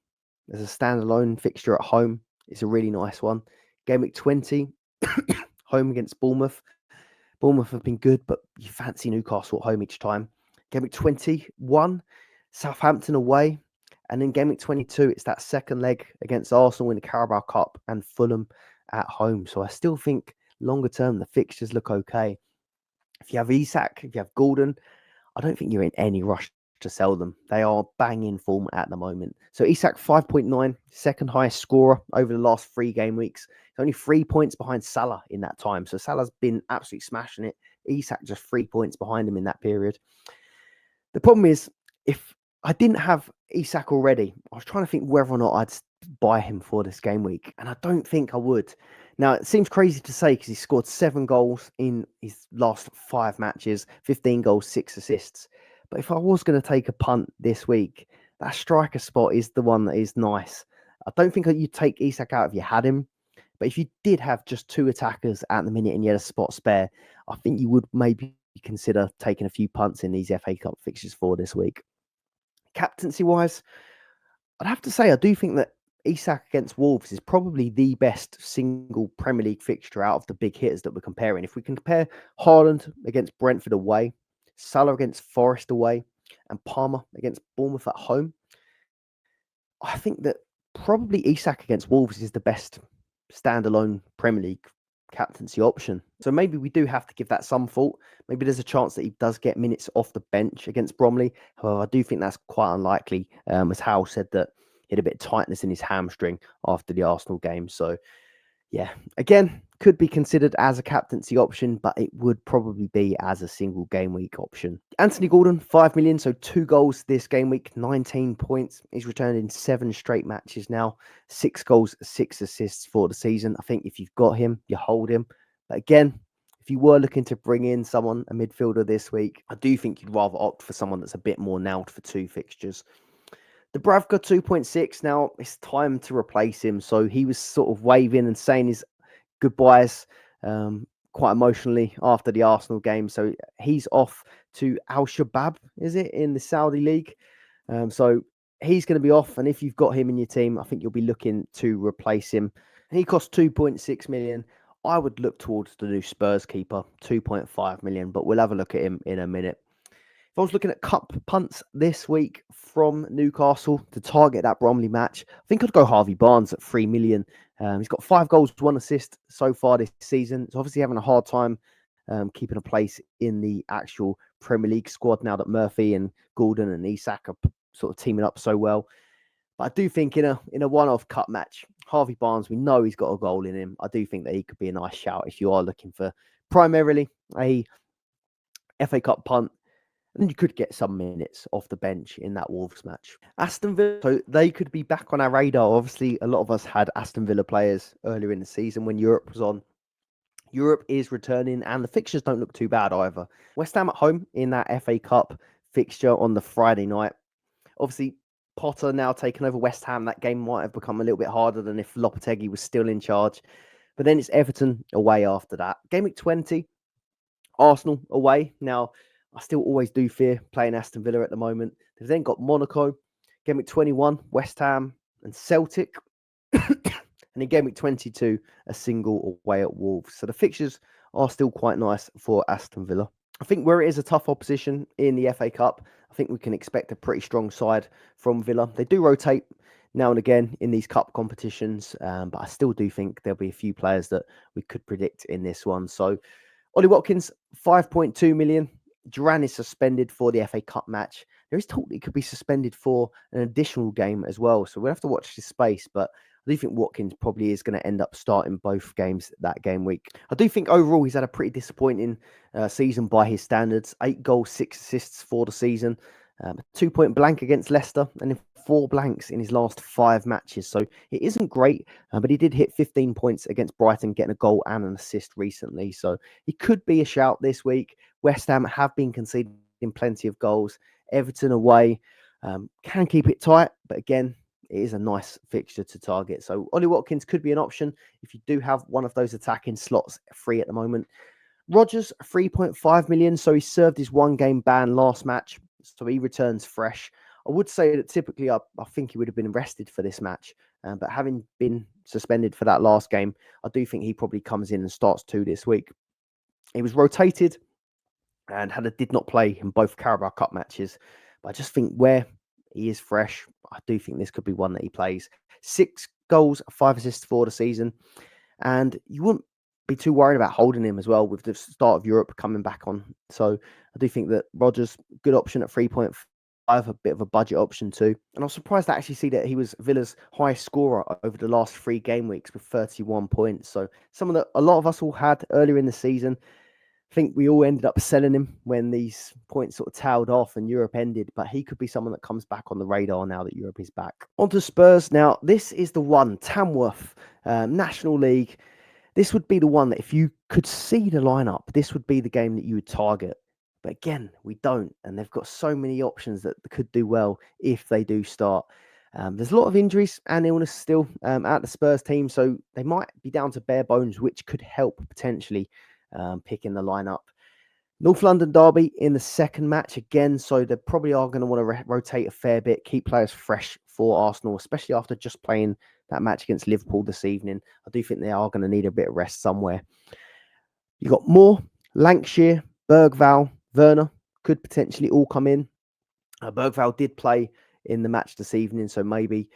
there's a standalone fixture at home. It's a really nice one. Game week 20, home against Bournemouth. Bournemouth have been good, but you fancy Newcastle at home each time. Game week 21, Southampton away. And then game week 22, it's that second leg against Arsenal in the Carabao Cup and Fulham at home. So I still think longer term, the fixtures look okay. If you have Isak, if you have Gordon, I don't think you're in any rush to sell them. They are banging form at the moment. So Isak 5.9, second highest scorer over the last 3 game weeks. He's only 3 points behind Salah in that time. So Salah's been absolutely smashing it. Isak just 3 points behind him in that period. The problem is, if I didn't have Isak already, I was trying to think whether or not I'd buy him for this game week, and I don't think I would. Now, it seems crazy to say because he scored 7 goals in his last 5 matches, 15 goals, 6 assists. But if I was going to take a punt this week, that striker spot is the one that is nice. I don't think you'd take Isak out if you had him. But if you did have just 2 attackers at the minute and you had a spot spare, I think you would maybe consider taking a few punts in these FA Cup fixtures for this week. Captaincy-wise, I'd have to say I do think that Isak against Wolves is probably the best single Premier League fixture out of the big hitters that we're comparing. If we can compare Haaland against Brentford away, Salah against Forest away, and Palmer against Bournemouth at home, I think that probably Isak against Wolves is the best standalone Premier League captaincy option. So maybe we do have to give that some thought. Maybe there's a chance that he does get minutes off the bench against Bromley. However, I do think that's quite unlikely, as Hal said that he had a bit of tightness in his hamstring after the Arsenal game. So yeah, again, could be considered as a captaincy option, but it would probably be as a single game week option. Anthony Gordon, 5 million, so 2 goals this game week, 19 points. He's returned in 7 straight matches now, 6 goals, 6 assists for the season. I think if you've got him, you hold him. But again, if you were looking to bring in someone, a midfielder this week, I do think you'd rather opt for someone that's a bit more nailed for 2 fixtures. Dubravka 2.6. Now it's time to replace him. So he was sort of waving and saying his goodbyes quite emotionally after the Arsenal game. So he's off to Al Shabab, is it, in the Saudi League? So he's going to be off. And if you've got him in your team, I think you'll be looking to replace him. He costs 2.6 million. I would look towards the new Spurs keeper, 2.5 million, but we'll have a look at him in a minute. If I was looking at cup punts this week from Newcastle to target that Bromley match, I think I'd go Harvey Barnes at 3 million. He's got 5 goals, 1 assist so far this season. He's obviously having a hard time keeping a place in the actual Premier League squad now that Murphy and Gordon and Isak are sort of teaming up so well. But I do think in a one-off cup match, Harvey Barnes, we know he's got a goal in him. I do think that he could be a nice shout if you are looking for primarily a FA Cup punt. And then you could get some minutes off the bench in that Wolves match. Aston Villa, so they could be back on our radar. Obviously, a lot of us had Aston Villa players earlier in the season when Europe was on. Europe is returning and the fixtures don't look too bad either. West Ham at home in that FA Cup fixture on the Friday night. Obviously, Potter now taking over West Ham. That game might have become a little bit harder than if Lopetegui was still in charge. But then it's Everton away after that. Game week 20, Arsenal away. Now, I still always do fear playing Aston Villa at the moment. They've then got Monaco, game week 21, West Ham and Celtic. And in game week 22, a single away at Wolves. So the fixtures are still quite nice for Aston Villa. I think where it is a tough opposition in the FA Cup, I think we can expect a pretty strong side from Villa. They do rotate now and again in these cup competitions, but I still do think there'll be a few players that we could predict in this one. So Ollie Watkins, 5.2 million. Duran is suspended for the FA Cup match. There is talk that he could be suspended for an additional game as well. So we'll have to watch this space. But I do think Watkins probably is going to end up starting both games that game week. I do think overall he's had a pretty disappointing season by his standards. 8 goals, 6 assists for the season. 2-point blank against Leicester and then 4 blanks in his last 5 matches. So it isn't great, but he did hit 15 points against Brighton, getting a goal and an assist recently. So he could be a shout this week. West Ham have been conceding plenty of goals. Everton away can keep it tight, but again, it is a nice fixture to target. So Ollie Watkins could be an option if you do have one of those attacking slots free at the moment. Rodgers, 3.5 million. So he served his 1-game ban last match. so he returns fresh. I would say that typically I think he would have been rested for this match, but having been suspended for that last game, I do think he probably comes in and starts 2 this week. He was rotated and did not play in both Carabao Cup matches, but I just think where he is fresh, I do think this could be one that he plays. 6 goals, 5 assists for the season, and you wouldn't be too worried about holding him as well with the start of Europe coming back on. So I do think that Rodgers, good option at 3.5, a bit of a budget option too. And I was surprised to actually see that he was Villa's highest scorer over the last 3 game weeks with 31 points. So someone that a lot of us all had earlier in the season. I think we all ended up selling him when these points sort of tailed off and Europe ended, but he could be someone that comes back on the radar now that Europe is back. On to Spurs. Now, this is the one, Tamworth, National League. This would be the one that if you could see the lineup, this would be the game that you would target. But again, we don't, and they've got so many options that could do well if they do start. There's a lot of injuries and illness still at the Spurs team, so they might be down to bare bones, which could help potentially picking the lineup. North London derby in the second match again, so they probably are going to want to rotate a fair bit, keep players fresh for Arsenal, especially after just playing that match against Liverpool this evening. I do think they are going to need a bit of rest somewhere. You got Moore, Lancashire, Bergvall, Werner could potentially all come in. Bergvall did play in the match this evening, so maybe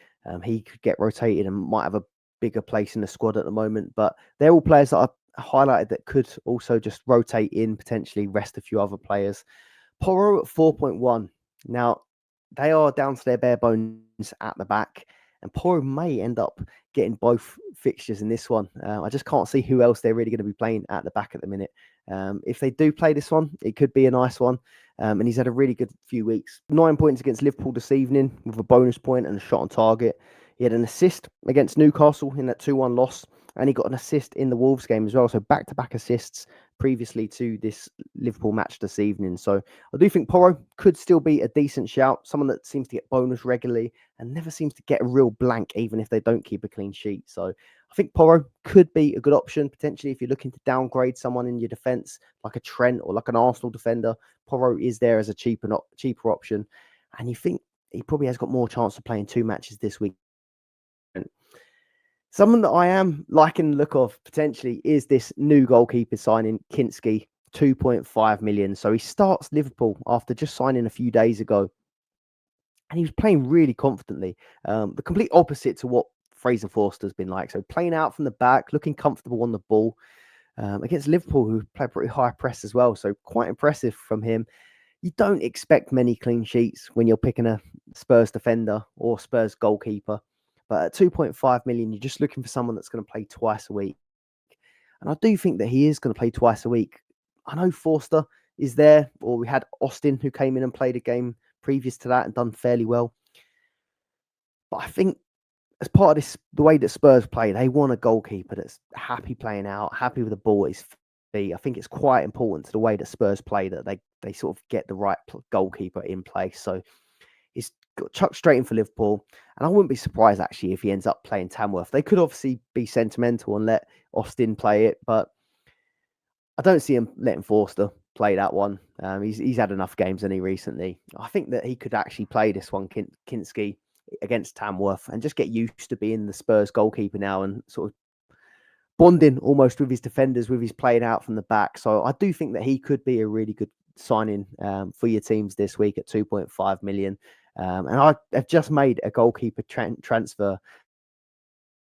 he could get rotated and might have a bigger place in the squad at the moment. But they're all players that are highlighted that could also just rotate in, potentially rest a few other players. Porro at 4.1. Now, they are down to their bare bones at the back, and Porro may end up getting both fixtures in this one. I just can't see who else they're really going to be playing at the back at the minute. If they do play this one, it could be a nice one. And he's had a really good few weeks. 9 points against Liverpool this evening with a bonus point and a shot on target. He had an assist against Newcastle in that 2-1 loss, and he got an assist in the Wolves game as well. So back-to-back assists previously to this Liverpool match this evening. So I do think Porro could still be a decent shout. Someone that seems to get bonus regularly and never seems to get a real blank, even if they don't keep a clean sheet. So I think Porro could be a good option, potentially, if you're looking to downgrade someone in your defence, like a Trent or like an Arsenal defender. Porro is there as a cheaper option. And you think he probably has got more chance of playing 2 matches this week. Someone that I am liking the look of potentially is this new goalkeeper signing, Kinski, 2.5 million. So he starts Liverpool after just signing a few days ago. And he was playing really confidently. The complete opposite to what Fraser Forster's been like. So playing out from the back, looking comfortable on the ball against Liverpool, who play pretty high press as well. So quite impressive from him. You don't expect many clean sheets when you're picking a Spurs defender or Spurs goalkeeper. But at 2.5 million, you're just looking for someone that's going to play twice a week. And I do think that he is going to play twice a week. I know Forster is there, or we had Austin who came in and played a game previous to that and done fairly well. But I think as part of this, the way that Spurs play, they want a goalkeeper that's happy playing out, happy with the ball at his feet. I think it's quite important to the way that Spurs play that they sort of get the right goalkeeper in place. So he's got chucked straight in for Liverpool. And I wouldn't be surprised, actually, if he ends up playing Tamworth. They could obviously be sentimental and let Austin play it, but I don't see him letting Forster play that one. He's had enough games, hasn't he, recently? I think that he could actually play this one, Kinski, against Tamworth, and just get used to being the Spurs goalkeeper now and sort of bonding almost with his defenders, with his playing out from the back. So I do think that he could be a really good signing for your teams this week at 2.5 million. And I have just made a goalkeeper transfer.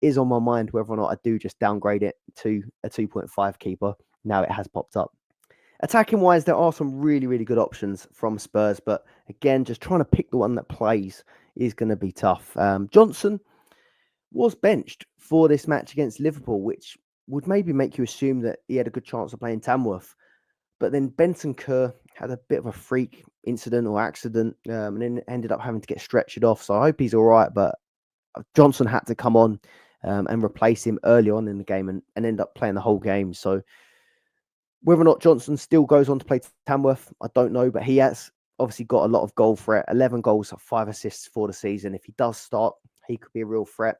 It is on my mind whether or not I do just downgrade it to a 2.5 keeper. Now it has popped up. Attacking wise, there are some really, really good options from Spurs, but again, just trying to pick the one that plays is going to be tough. Johnson was benched for this match against Liverpool, which would maybe make you assume that he had a good chance of playing Tamworth. But then Benson Kerr had a bit of a freak incident or accident and then ended up having to get stretchered off. So I hope he's all right, but Johnson had to come on and replace him early on in the game and end up playing the whole game. So whether or not Johnson still goes on to play Tamworth, I don't know, but he has obviously got a lot of goal threat, 11 goals, 5 assists for the season. If he does start, he could be a real threat.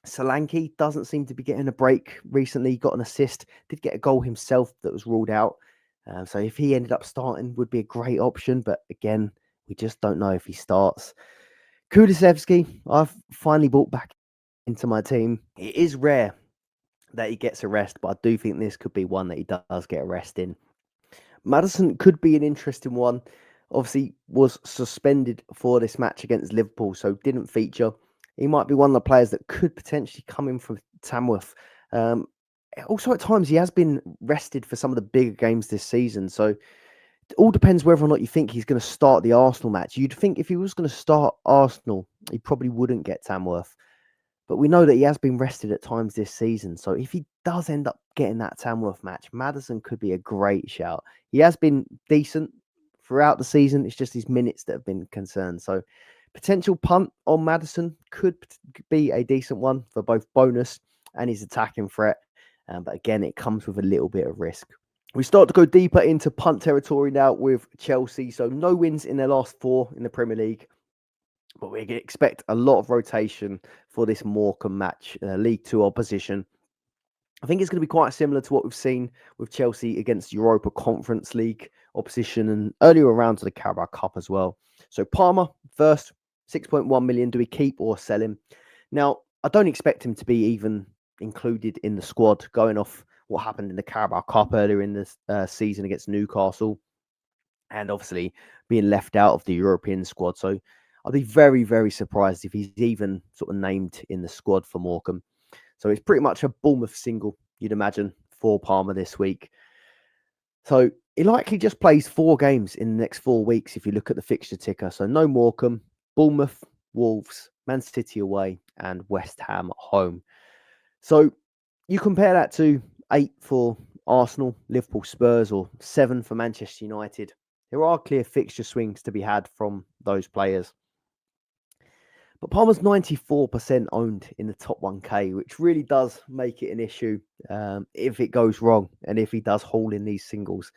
Solanke doesn't seem to be getting a break recently. He got an assist, did get a goal himself that was ruled out. So if he ended up starting, would be a great option. But again, We just don't know if he starts. Kulusevski, I've finally brought back into my team. It is rare that he gets a rest, but I do think this could be one that he does get a rest in. Maddison could be an interesting one. Obviously, was suspended for this match against Liverpool, so didn't feature. He might be one of the players that could potentially come in from Tamworth. Also, at times, he has been rested for some of the bigger games this season. So it all depends whether or not you think he's going to start the Arsenal match. You'd think if he was going to start Arsenal, he probably wouldn't get Tamworth. But we know that he has been rested at times this season. So if he does end up getting that Tamworth match, Maddison could be a great shout. He has been decent throughout the season. It's just his minutes that have been concerned. So potential punt on Maddison could be a decent one for both bonus and his attacking threat. But again, it comes with a little bit of risk. We start to go deeper into punt territory now with Chelsea. So no wins in their last 4 in the Premier League. But we expect a lot of rotation for this Morecambe match, League 2 opposition. I think it's going to be quite similar to what we've seen with Chelsea against Europa Conference League opposition and earlier rounds of the Carabao Cup as well. So Palmer first, 6.1 million. Do we keep or sell him? Now, I don't expect him to be even included in the squad, going off what happened in the Carabao Cup earlier in the season against Newcastle, and obviously being left out of the European squad. So I'd be very, very surprised if he's even sort of named in the squad for Morecambe. So it's pretty much a Bournemouth single, you'd imagine, for Palmer this week. So he likely just plays 4 games in the next 4 weeks if you look at the fixture ticker. So no Morecambe, Bournemouth, Wolves, Man City away, and West Ham at home. So you compare that to 8 for Arsenal, Liverpool, Spurs, or 7 for Manchester United. There are clear fixture swings to be had from those players. But Palmer's 94% owned in the top 1K, which really does make it an issue if it goes wrong and if he does haul in these singles,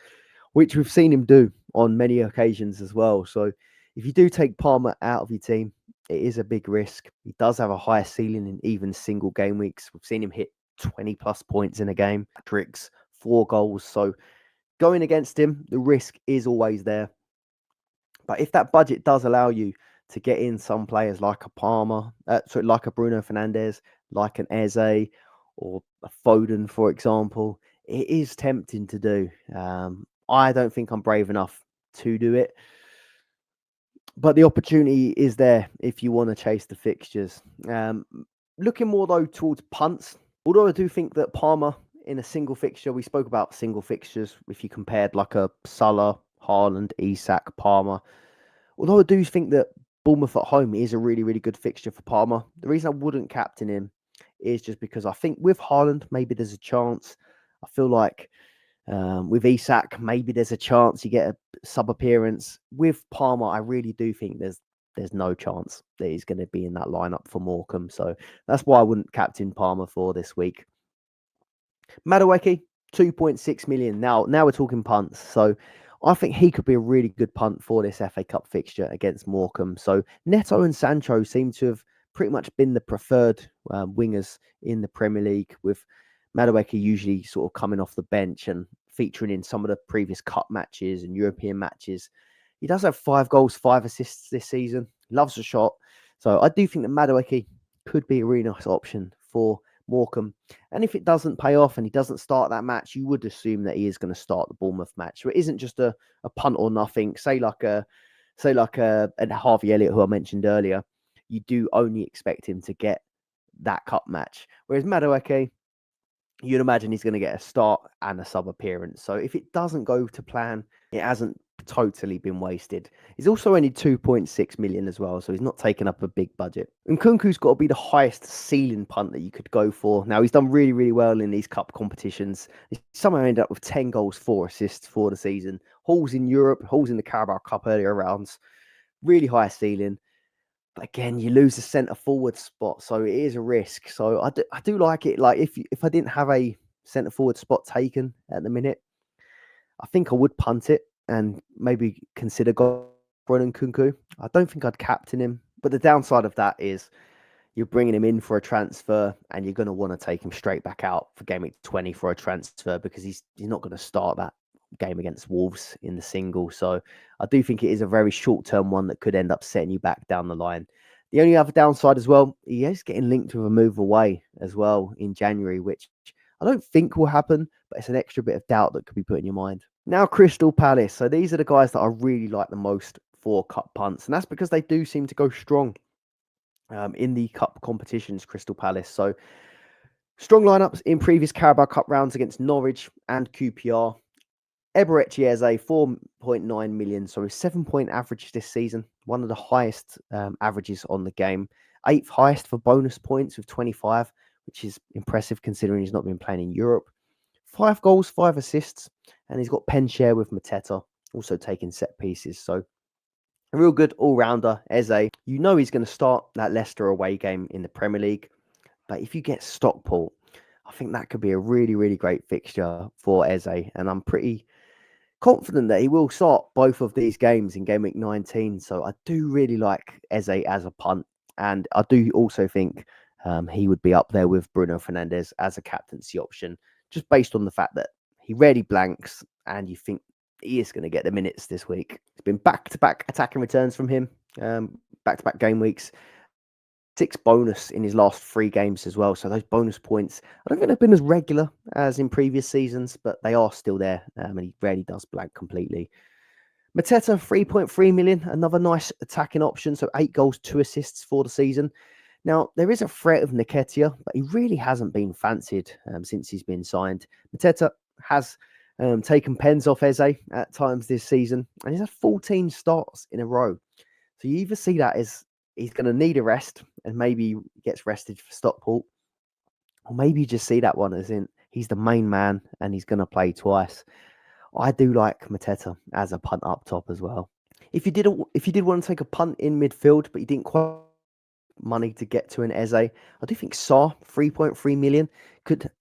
which we've seen him do on many occasions as well. So if you do take Palmer out of your team, it is a big risk. He does have a higher ceiling in even single game weeks. We've seen him hit 20 plus points in a game, tricks, 4 goals. So going against him, the risk is always there. But if that budget does allow you to get in some players like a Palmer, like a Bruno Fernandes, like an Eze, or a Foden, for example, it is tempting to do. I don't think I'm brave enough to do it. But the opportunity is there if you want to chase the fixtures. Looking more, though, towards punts. Although I do think that Palmer in a single fixture, we spoke about single fixtures, if you compared like a Salah, Haaland, Isak, Palmer. Although I do think that Bournemouth at home is a really, really good fixture for Palmer. The reason I wouldn't captain him is just because I think with Haaland, maybe there's a chance. I feel like with Isak, maybe there's a chance you get a sub appearance. With Palmer, I really do think there's no chance that he's going to be in that lineup for Morecambe. So that's why I wouldn't captain Palmer for this week. Madueke, 2.6 million. Now we're talking punts. So I think he could be a really good punt for this FA Cup fixture against Morecambe. So Neto and Sancho seem to have pretty much been the preferred wingers in the Premier League, with Madueke usually sort of coming off the bench and featuring in some of the previous cup matches and European matches. He does have 5 goals, 5 assists this season. Loves a shot. So I do think that Madueke could be a really nice option for Morecambe. And if it doesn't pay off and he doesn't start that match, you would assume that he is going to start the Bournemouth match. So it isn't just a punt or nothing. Say like a Harvey Elliott, who I mentioned earlier, you do only expect him to get that cup match. Whereas Madueke, you'd imagine he's going to get a start and a sub appearance. So if it doesn't go to plan, it hasn't totally been wasted. He's also only 2.6 million as well, so he's not taking up a big budget. And Nkunku's got to be the highest ceiling punt that you could go for. Now, he's done really, really well in these cup competitions. He's somehow ended up with 10 goals, 4 assists for the season. Hauls in Europe, hauls in the Carabao Cup earlier rounds. Really high ceiling. But again, you lose the centre forward spot, so it is a risk. So I do like it. Like if I didn't have a centre forward spot taken at the minute, I think I would punt it and maybe consider going Nkunku. I don't think I'd captain him, but the downside of that is you're bringing him in for a transfer and you're going to want to take him straight back out for game week 20 for a transfer, because he's not going to start that game against Wolves in the single. So I do think it is a very short-term one that could end up setting you back down the line. The only other downside as well, he is getting linked with a move away as well in January, which I don't think will happen, but it's an extra bit of doubt that could be put in your mind. Now, Crystal Palace. So these are the guys that I really like the most for cup punts, and that's because they do seem to go strong in the cup competitions, Crystal Palace. So strong lineups in previous Carabao Cup rounds against Norwich and QPR. Eberechi Eze, 4.9 million, so a 7-point average this season, one of the highest averages on the game. 8th highest for bonus points with 25, which is impressive considering he's not been playing in Europe. 5 goals, 5 assists, and he's got pen share with Mateta, also taking set pieces. So a real good all-rounder, Eze. You know he's going to start that Leicester away game in the Premier League, but if you get Stockport, I think that could be a really, really great fixture for Eze, and I'm pretty confident that he will start both of these games in Game Week 19. So I do really like Eze as a punt, and I do also think he would be up there with Bruno Fernandes as a captaincy option, just based on the fact that he rarely blanks, and you think he is going to get the minutes this week. It's been back-to-back attacking returns from him, back-to-back game weeks. 6 bonus in his last 3 games as well. So those bonus points, I don't think they've been as regular as in previous seasons, but they are still there, and he rarely does blank completely. Mateta, 3.3 million, another nice attacking option. So 8 goals, 2 assists for the season. Now, there is a threat of Nketiah, but he really hasn't been fancied since he's been signed. Mateta has taken pens off Eze at times this season, and he's had 14 starts in a row. So you either see that as he's going to need a rest and maybe he gets rested for Stockport, or maybe you just see that one as in he's the main man and he's going to play twice. I do like Mateta as a punt up top as well. If you did want to take a punt in midfield, but you didn't quite money to get to an Eze, I do think Sarr, 3.3 million, could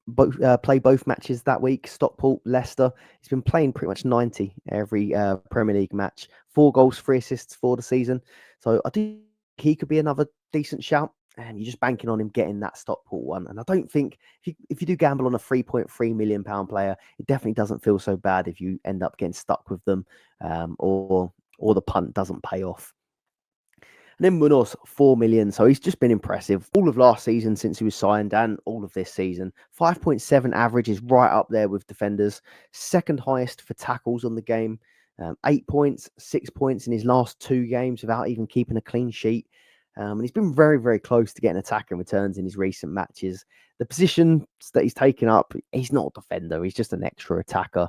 play both matches that week. Stockport, Leicester. He's been playing pretty much 90 every Premier League match. 4 goals, 3 assists for the season. So I do think he could be another decent shout. And you're just banking on him getting that Stockport one. And I don't think if you do gamble on a £3.3 million player, it definitely doesn't feel so bad if you end up getting stuck with them or the punt doesn't pay off. And then Munoz, 4 million. So he's just been impressive all of last season since he was signed and all of this season. 5.7 average is right up there with defenders. Second highest for tackles on the game. 8 points, 6 points in his last 2 games without even keeping a clean sheet. And he's been very, very close to getting attacking returns in his recent matches. The positions that he's taken up, he's not a defender. He's just an extra attacker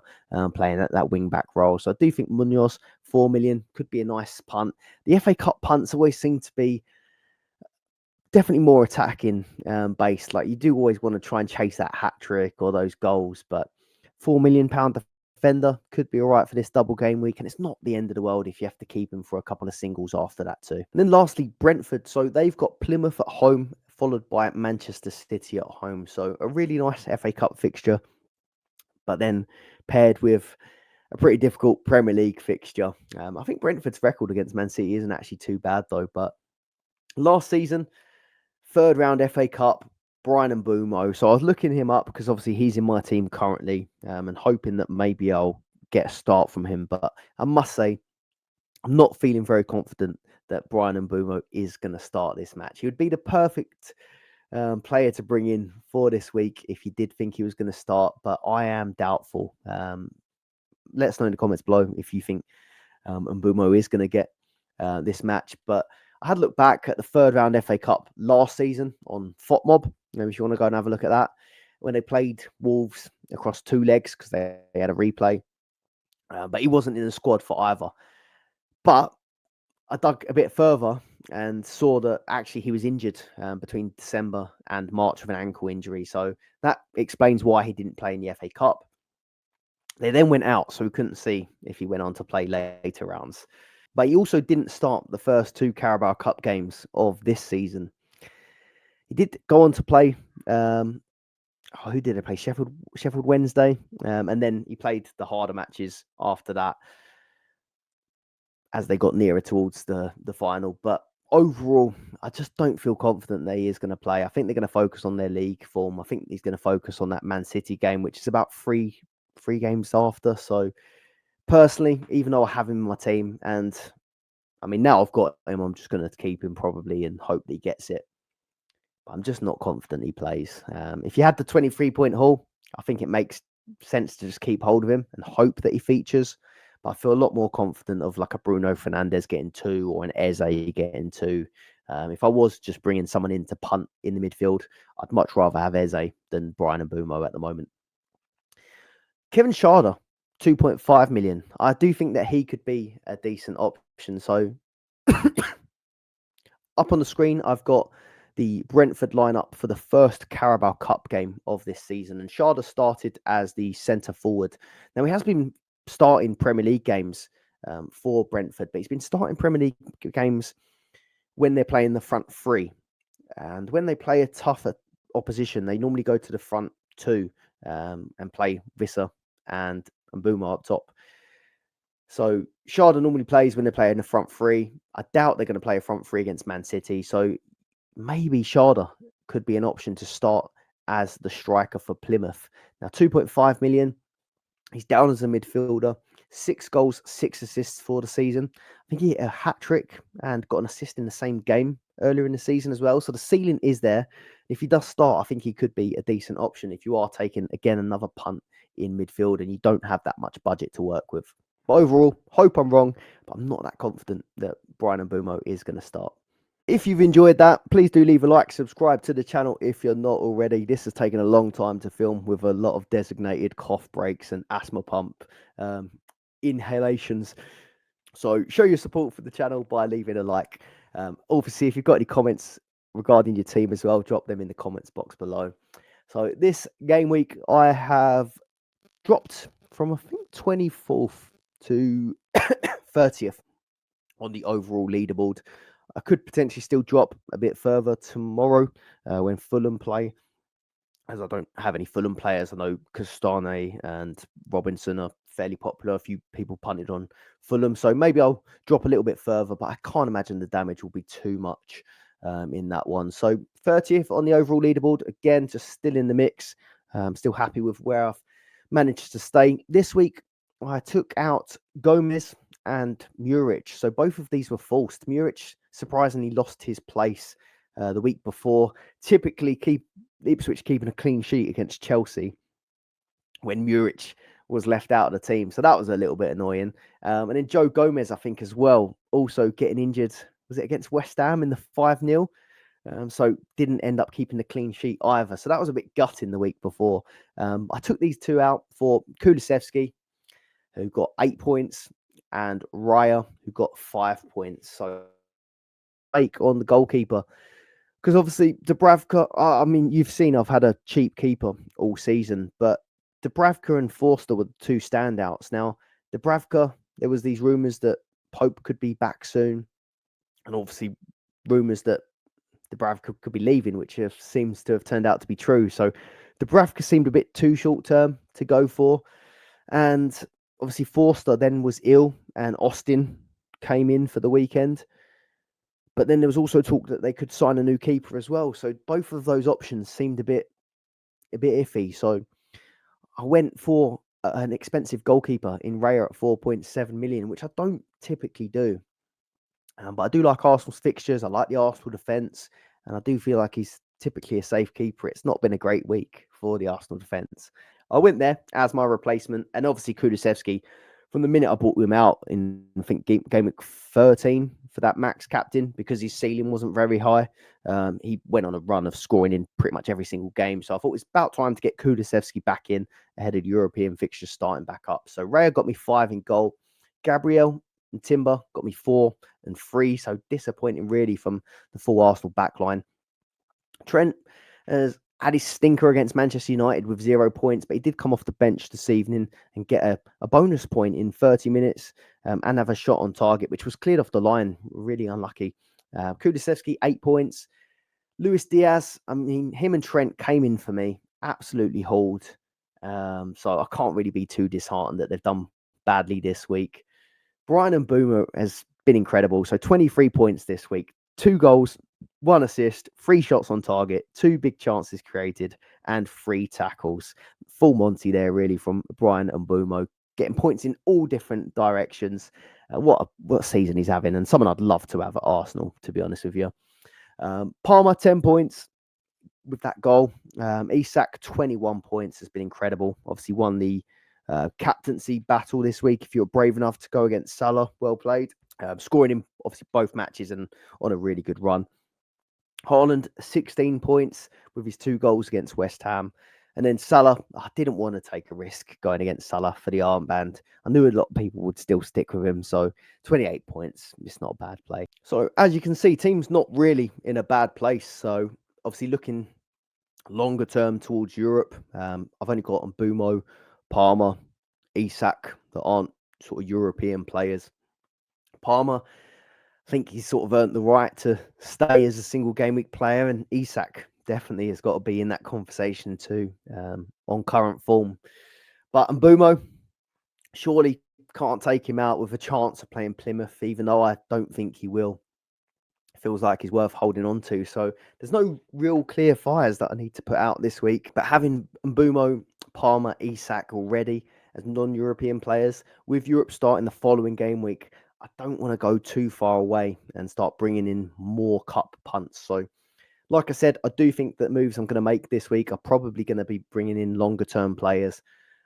playing that wing-back role. So I do think Munoz, 4 million, could be a nice punt. The FA Cup punts always seem to be definitely more attacking based. Like you do always want to try and chase that hat-trick or those goals. But £4 million defender could be all right for this double game week, and it's not the end of the world if you have to keep him for a couple of singles after that too. And then lastly, Brentford. So they've got Plymouth at home, followed by Manchester City at home. So a really nice FA Cup fixture, but then paired with a pretty difficult Premier League fixture. I think Brentford's record against Man City isn't actually too bad though, but last season, 3rd round FA Cup, Brian Mbeumo. So I was looking him up because obviously he's in my team currently and hoping that maybe I'll get a start from him. But I must say, I'm not feeling very confident that Brian Mbeumo is going to start this match. He would be the perfect player to bring in for this week if you did think he was going to start, but I am doubtful. Let us know in the comments below if you think Mbeumo is going to get this match. But I had looked back at the 3rd round FA Cup last season on FOTMob. Maybe if you want to go and have a look at that, when they played Wolves across 2 legs because they had a replay. But he wasn't in the squad for either. But I dug a bit further and saw that actually he was injured between December and March with an ankle injury. So that explains why he didn't play in the FA Cup. They then went out, so we couldn't see if he went on to play later rounds. But he also didn't start the first 2 Carabao Cup games of this season. He did go on to play, who did he play? Sheffield Wednesday. And then he played the harder matches after that as they got nearer towards the final. But overall, I just don't feel confident that he is going to play. I think they're going to focus on their league form. I think he's going to focus on that Man City game, which is about 3 3 games after. So personally, even though I have him in my team, and I mean, now I've got him, I'm just going to keep him probably and hope that he gets it. But I'm just not confident he plays. If you had the 23-point haul, I think it makes sense to just keep hold of him and hope that he features. But I feel a lot more confident of like a Bruno Fernandes getting 2 or an Eze getting 2. If I was just bringing someone in to punt in the midfield, I'd much rather have Eze than Brian Mbeumo at the moment. Kevin Schade, 2.5 million. I do think that he could be a decent option. So up on the screen, I've got the Brentford lineup for the first Carabao Cup game of this season. And Schade started as the centre forward. Now, he has been starting Premier League games for Brentford, but he's been starting Premier League games when they're playing the front 3. And when they play a tougher opposition, they normally go to the front 2 and play Visser and Mbeumo up top. So Schade normally plays when they play in the front 3. I doubt they're going to play a front 3 against Man City. So maybe Schade could be an option to start as the striker for Plymouth. Now, 2.5 million. He's down as a midfielder. 6 goals, 6 assists for the season. I think he hit a hat-trick and got an assist in the same game earlier in the season as well. So the ceiling is there. If he does start, I think he could be a decent option if you are taking, again, another punt in midfield and you don't have that much budget to work with. But overall, hope I'm wrong, but I'm not that confident that Brian Mbeumo is going to start. If you've enjoyed that, please do leave a like, subscribe to the channel if you're not already. This has taken a long time to film with a lot of designated cough breaks and asthma pump inhalations. So show your support for the channel by leaving a like. Obviously, if you've got any comments regarding your team as well, drop them in the comments box below. So this game week, I have dropped from, I think, 24th to 30th on the overall leaderboard. I could potentially still drop a bit further tomorrow when Fulham play, as I don't have any Fulham players. I know Castane and Robinson are fairly popular. A few people punted on Fulham, so maybe I'll drop a little bit further, but I can't imagine the damage will be too much in that one. So 30th on the overall leaderboard, again, just still in the mix. Still happy with where I've managed to stay. This week, I took out Gomez and Muric. So both of these were forced. Muric surprisingly lost his place the week before. Typically, Ipswich keeping a clean sheet against Chelsea when Muric was left out of the team. So that was a little bit annoying. And then Joe Gomez, I think, as well, also getting injured. Was it against West Ham in the 5-0? So didn't end up keeping the clean sheet either. So that was a bit gutting the week before. I took these two out for Kulusevski, who got 8 points, and Raya, who got 5 points. So on the goalkeeper, because obviously Dubravka, I mean, you've seen I've had a cheap keeper all season, but Dubravka and Forster were the 2 standouts. Now, Dubravka, there was these rumours that Pope could be back soon, and obviously rumours that Dubravka could be leaving, which seems to have turned out to be true. So Dubravka seemed a bit too short term to go for, and obviously Forster then was ill, and Austin came in for the weekend. But then there was also talk that they could sign a new keeper as well. So both of those options seemed a bit iffy. So I went for an expensive goalkeeper in Raya at 4.7 million, which I don't typically do. But I do like Arsenal's fixtures. I like the Arsenal defence. And I do feel like he's typically a safe keeper. It's not been a great week for the Arsenal defence. I went there as my replacement. And obviously Kulusevski, from the minute I bought him out in, I think, game week 13 for that max captain, because his ceiling wasn't very high. He went on a run of scoring in pretty much every single game. So I thought it was about time to get Kulusevski back in ahead of European fixtures starting back up. So Raya got me 5 in goal. Gabriel and Timber got me 4 and 3. So disappointing really from the full Arsenal backline. Trent has had his stinker against Manchester United with 0 points, but he did come off the bench this evening and get a bonus point in 30 minutes and have a shot on target, which was cleared off the line. Really unlucky. Kulusevski, 8 points. Luis Diaz, I mean, him and Trent came in for me, absolutely hauled. So I can't really be too disheartened that they've done badly this week. Brian Mbeumo has been incredible. So 23 points this week, 2 goals, 1 assist, 3 shots on target, 2 big chances created, and 3 tackles. Full Monty there, really, from Brian and Mbumo, getting points in all different directions. What a season he's having, and someone I'd love to have at Arsenal, to be honest with you. Palmer, 10 points with that goal. Isak, 21 points, has been incredible. Obviously won the captaincy battle this week. If you're brave enough to go against Salah, well played. Scoring him, obviously, both matches and on a really good run. Haaland, 16 points with his 2 goals against West Ham. And then Salah, I didn't want to take a risk going against Salah for the armband. I knew a lot of people would still stick with him. So 28 points, it's not a bad play. So as you can see, team's not really in a bad place. So obviously looking longer term towards Europe, I've only got Mbumo, Palmer, Isak that aren't sort of European players. Palmer, I think he's sort of earned the right to stay as a single game week player, and Isak definitely has got to be in that conversation too, on current form. But Mbumo, surely can't take him out with a chance of playing Plymouth, even though I don't think he will. Feels like he's worth holding on to. So there's no real clear fires that I need to put out this week. But having Mbumo, Palmer, Isak already as non-European players, with Europe starting the following game week, I don't want to go too far away and start bringing in more cup punts. So like I said, I do think that moves I'm going to make this week are probably going to be bringing in longer term players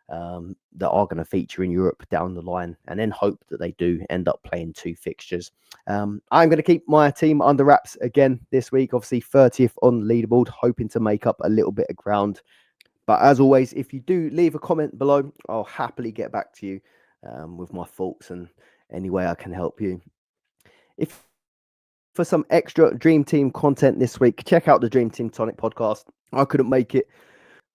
that are going to feature in Europe down the line, and then hope that they do end up playing 2 fixtures. I'm going to keep my team under wraps again this week, obviously 30th on the leaderboard, hoping to make up a little bit of ground. But as always, if you do leave a comment below, I'll happily get back to you with my thoughts and any way I can help you. If for some extra Dream Team content this week, check out the Dream Team Tonic podcast. I couldn't make it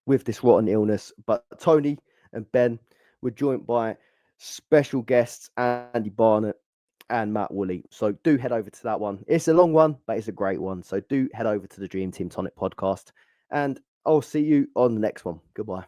with this rotten illness, but Tony and Ben were joined by special guests Andy Barnett and Matt Woolley. So do head over to that one. It's a long one, but it's a great one. So do head over to the Dream Team Tonic podcast, and I'll see you on the next one. Goodbye.